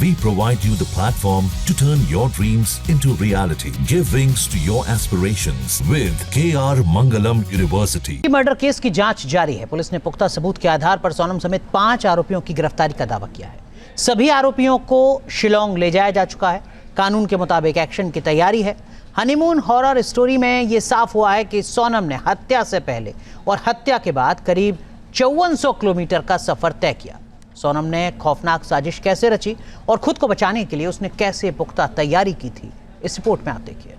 We provide you the platform to turn your dreams into reality. Give wings to your aspirations with KR Mangalam University. Murder case की जांच जारी है। Police ने पुख्ता सबूत के आधार पर सोनम समेत 5 आरोपियों की गिरफ्तारी का दावा किया है। सभी आरोपियों को शिलोंग ले जाया जा चुका है। कानून के मुताबिक एक्शन की तैयारी है। हनीमून हॉरर स्टोरी में यह साफ हुआ है कि सोनम ने हत्या से पहले और हत्या के बाद करीब 5400 किलोमीटर का सफर तय किया। सोनम ने खौफनाक साजिश कैसे रची और खुद को बचाने के लिए उसने कैसे पुख्ता तैयारी की थी, इस रिपोर्ट में आप देखिए।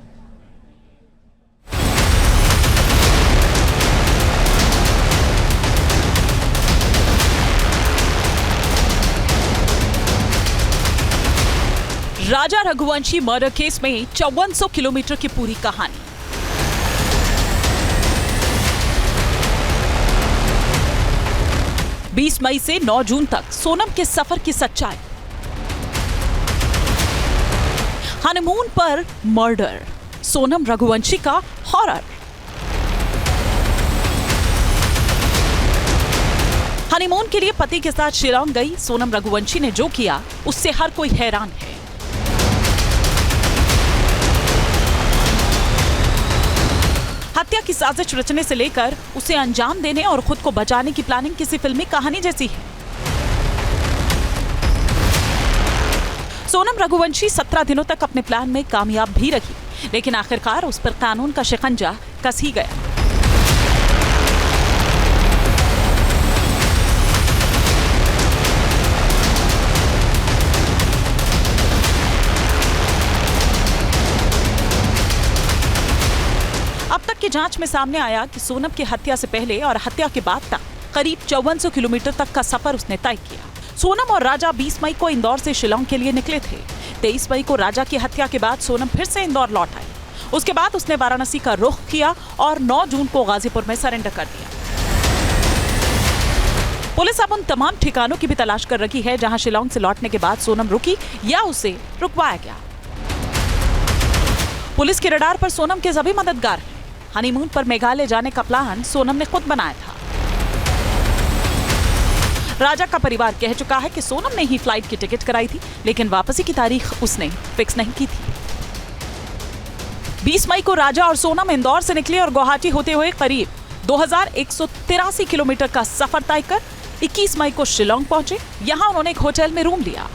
राजा रघुवंशी मर्डर केस में 5400 किलोमीटर की पूरी कहानी। बीस मई से 9 जून तक सोनम के सफर की सच्चाई। हनीमून पर मर्डर, सोनम रघुवंशी का हॉरर। हनीमून के लिए पति के साथ शिलोंग गई सोनम रघुवंशी ने जो किया उससे हर कोई हैरान है। हत्या की साजिश रचने से लेकर उसे अंजाम देने और खुद को बचाने की प्लानिंग किसी फिल्मी कहानी जैसी है। सोनम रघुवंशी 17 दिनों तक अपने प्लान में कामयाब भी रही, लेकिन आखिरकार उस पर कानून का शिकंजा कस ही गया। अब तक की जांच में सामने आया कि सोनम की हत्या से पहले और हत्या के बाद तक करीब 5400 किलोमीटर तक का सफर उसने तय किया। सोनम और राजा 20 मई को इंदौर से शिलोंग के लिए निकले थे। 23 मई को राजा की हत्या के बाद सोनम फिर से इंदौर लौट आई। उसके बाद उसने वाराणसी का रुख किया और 9 जून को गाजीपुर में सरेंडर कर दिया। पुलिस अब उन तमाम ठिकानों की भी तलाश कर रही है जहां शिलोंग से लौटने के बाद सोनम रुकी या उसे रुकवाया गया। पुलिस के रडार पर सोनम के सभी मददगार हैं। हनीमून पर मेघालय जाने का प्लान सोनम ने खुद बनाया था। राजा का परिवार कह चुका है कि सोनम ने ही फ्लाइट की टिकट कराई थी, लेकिन वापसी की तारीख उसने फिक्स नहीं की थी। 20 मई को राजा और सोनम इंदौर से निकले और गुवाहाटी होते हुए करीब 2183 किलोमीटर का सफर तय कर 21 मई को शिलोंग पहुंचे। यहां उन्होंने एक होटल में रूम लिया।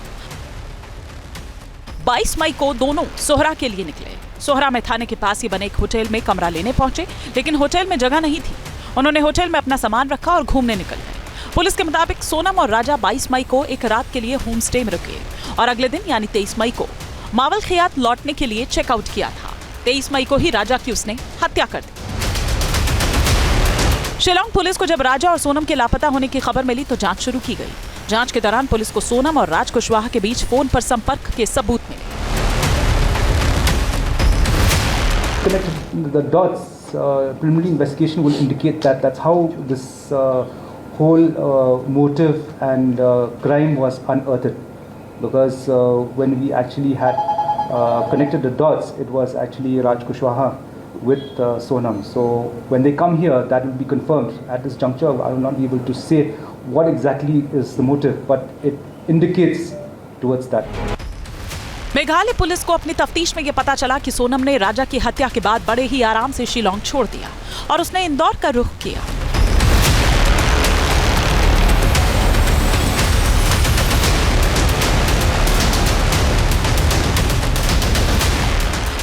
22 मई को दोनों सोहरा के लिए निकले। सोहरा में थाने के पास ही बने एक होटल में कमरा लेने पहुंचे, लेकिन होटल में जगह नहीं थी। उन्होंने होटल में अपना सामान रखा और घूमने निकल गए। पुलिस के मुताबिक सोनम और राजा 22 मई को एक रात के लिए होम स्टे में रुके और अगले दिन यानी 23 मई को मावल खियात लौटने के लिए चेकआउट किया था। 23 मई को ही राजा की उसने हत्या कर दी। शिलोंग पुलिस को जब राजा और सोनम के लापता होने की खबर मिली तो जांच शुरू की गई। जांच के दौरान पुलिस को सोनम और राज कुशवाहा के बीच फोन पर संपर्क के सबूत मिले। Connect the dots. Preliminary investigation will indicate that that's how this whole motive and crime was unearthed. Because when we actually had connected the dots, it was actually Raj Kushwaha with Sonam. So when they come here, that will be confirmed. At this juncture, I will not be able to say what exactly is the motive, but it indicates towards that. Meghalaya police को अपनी तफ्तीश में यह पता चला कि सोनम ने राजा की हत्या के बाद बड़े ही आराम से शिलोंग छोड़ दिया और उसने इंदौर का रुख किया।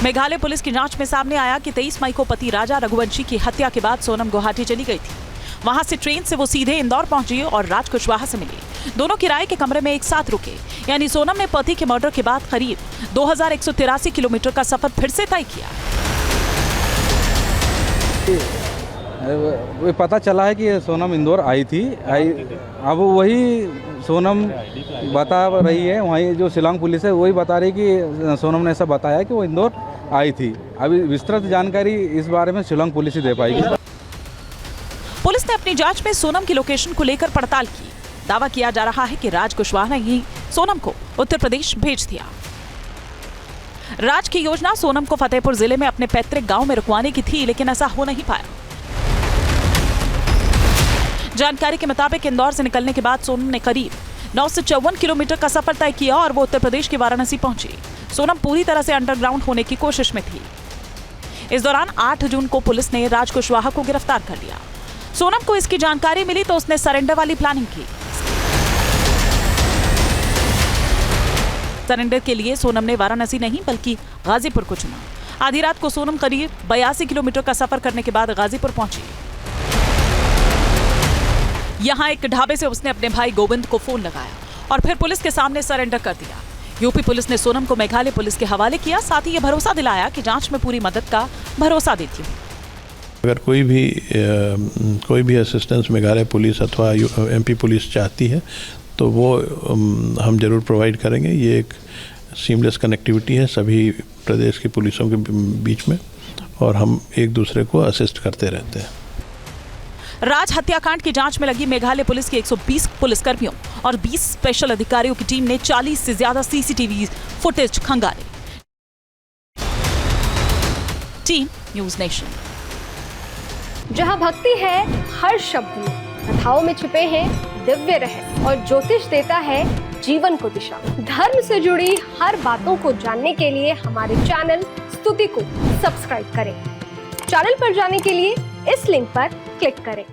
मेघालय पुलिस की जांच में सामने आया कि 23 मई को पति राजा रघुवंशी की हत्या के बाद सोनम गुवाहाटी चली गई थी। वहां से ट्रेन से वो सीधे इंदौर पहुंची और राज कुशवाहा से मिली। दोनों किराए के कमरे में एक साथ रुके। यानी सोनम ने पति के मर्डर के बाद करीब 2183 किलोमीटर का सफर फिर से तय किया। पता चला है कि सोनम इंदौर आई थी। अब वही सोनम बता रही है, वहीं जो शिलोंग पुलिस है वही बता रही है कि सोनम ने ऐसा बताया कि वो इंदौर आई थी। अभी विस्तृत जानकारी इस बारे में शिलोंग पुलिस ही दे पाएगी। पुलिस ने अपनी जांच में सोनम की लोकेशन को लेकर पड़ताल की। दावा किया जा रहा है कि राज कुशवाहा ने ही सोनम को उत्तर प्रदेश भेज दिया। राज की योजना सोनम को फतेहपुर जिले में अपने पैतृक गांव में रुकवाने की थी, लेकिन ऐसा हो नहीं पाया। जानकारी के मुताबिक इंदौर से निकलने के बाद सोनम ने करीब 9 से 54 किलोमीटर का सफर तय किया और वो उत्तर प्रदेश के वाराणसी पहुंची। सोनम पूरी तरह से अंडरग्राउंड होने की कोशिश में थी। इस दौरान 8 जून को पुलिस ने राज कुशवाहा को गिरफ्तार कर लिया। सोनम को इसकी जानकारी मिली तो उसने सरेंडर वाली प्लानिंग की। सरेंडर के लिए सोनम ने वाराणसी नहीं बल्कि गाजीपुर को चुना। आधी रात को सोनम करीब 82 किलोमीटर का सफर करने के बाद गाजीपुर पहुंची। यहां एक ढाबे से उसने अपने भाई गोविंद को फोन लगाया और फिर पुलिस के सामने सरेंडर कर दिया। यूपी पुलिस ने सोनम को मेघालय पुलिस के हवाले किया, साथ ही ये भरोसा दिलाया कि जांच में पूरी मदद का भरोसा देती हूँ। अगर कोई भी असिस्टेंस मेघालय पुलिस अथवा एमपी पुलिस चाहती है तो वो हम जरूर प्रोवाइड करेंगे। ये एक सीमलेस कनेक्टिविटी है सभी प्रदेश की पुलिसों के बीच में और हम एक दूसरे को असिस्ट करते रहते हैं। राज हत्याकांड की जांच में लगी मेघालय पुलिस के 120 पुलिसकर्मियों और 20 स्पेशल अधिकारियों की टीम ने 40 से ज्यादा सीसीटीवी फुटेज खंगाले। Team News Nation. जहां भक्ति है हर शब्द में, कथाओं में छिपे हैं दिव्य रहस्य और ज्योतिष देता है जीवन को दिशा। धर्म से जुड़ी हर बातों को जानने के लिए हमारे चैनल स्तुति को सब्सक्राइब करें। चैनल पर जाने के लिए इस लिंक पर क्लिक करें।